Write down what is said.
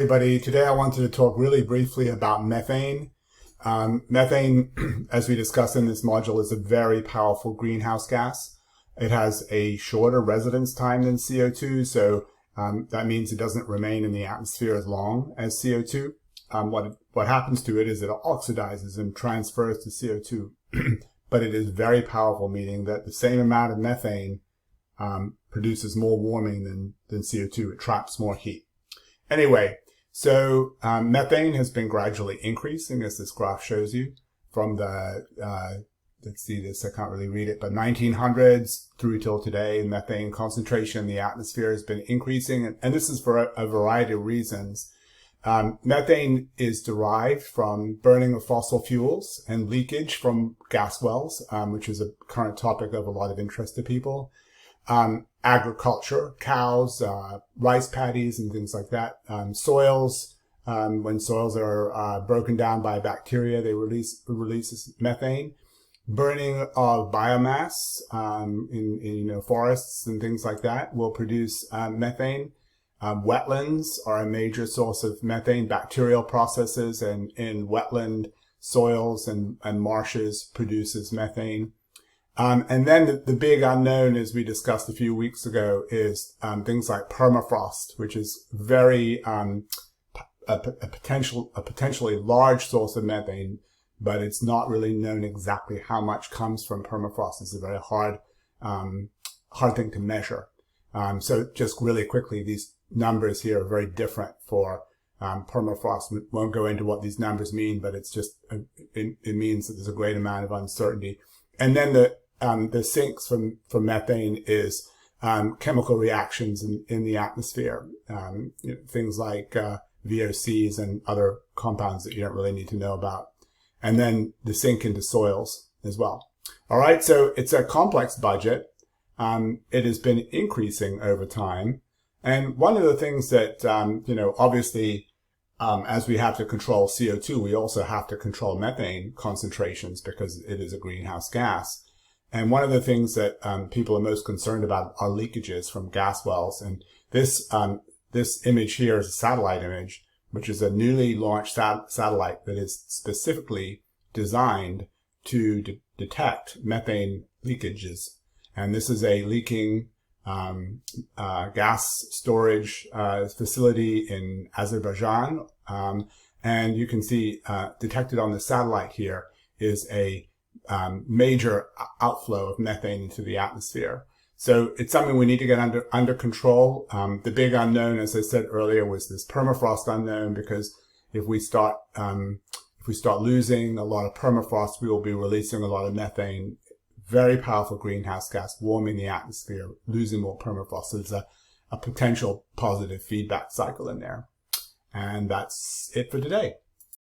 Everybody, today I wanted to talk really briefly about methane. Methane, as we discussed in this module, is a very powerful greenhouse gas. It has a shorter residence time than CO2, so that means it doesn't remain in the atmosphere as long as CO2. What happens to it is it oxidizes and transfers to CO2, but it is very powerful, meaning that the same amount of methane produces more warming than CO2. It traps more heat. Anyway, so methane has been gradually increasing, as this graph shows you, from the, let's see this, I can't really read it, but 1900s through till today, methane concentration in the atmosphere has been increasing, and this is for a variety of reasons. Methane is derived from burning of fossil fuels and leakage from gas wells, which is a current topic of a lot of interest to people. Agriculture, cows, rice paddies and things like that. Soils, when soils are broken down by bacteria, they release methane. Burning of biomass in forests and things like that will produce methane. Wetlands are a major source of methane. Bacterial processes and in wetland soils and marshes produces methane. And then the big unknown, as we discussed a few weeks ago, is things like permafrost, which is very a potentially large source of methane, but it's not really known exactly how much comes from permafrost. It's a very hard thing to measure. So just really quickly, these numbers here are very different for permafrost. We won't go into what these numbers mean, but it's just it means that there's a great amount of uncertainty. And then the sinks from methane is chemical reactions in the atmosphere, things like VOCs and other compounds that you don't really need to know about. And then the sink into soils as well. All right, so it's a complex budget. It has been increasing over time. And one of the things that, obviously, as we have to control CO2, we also have to control methane concentrations because it is a greenhouse gas. And one of the things that people are most concerned about are leakages from gas wells. And this image here is a satellite image, which is a newly launched satellite that is specifically designed to detect methane leakages. And this is a leaking gas storage facility in Azerbaijan. And you can see detected on the satellite here is a major outflow of methane into the atmosphere. So it's something we need to get under control. The big unknown, as I said earlier, was this permafrost unknown, because if we start losing a lot of permafrost, we will be releasing a lot of methane. Very powerful greenhouse gas, warming the atmosphere, losing more permafrost. So there's a potential positive feedback cycle in there. And that's it for today.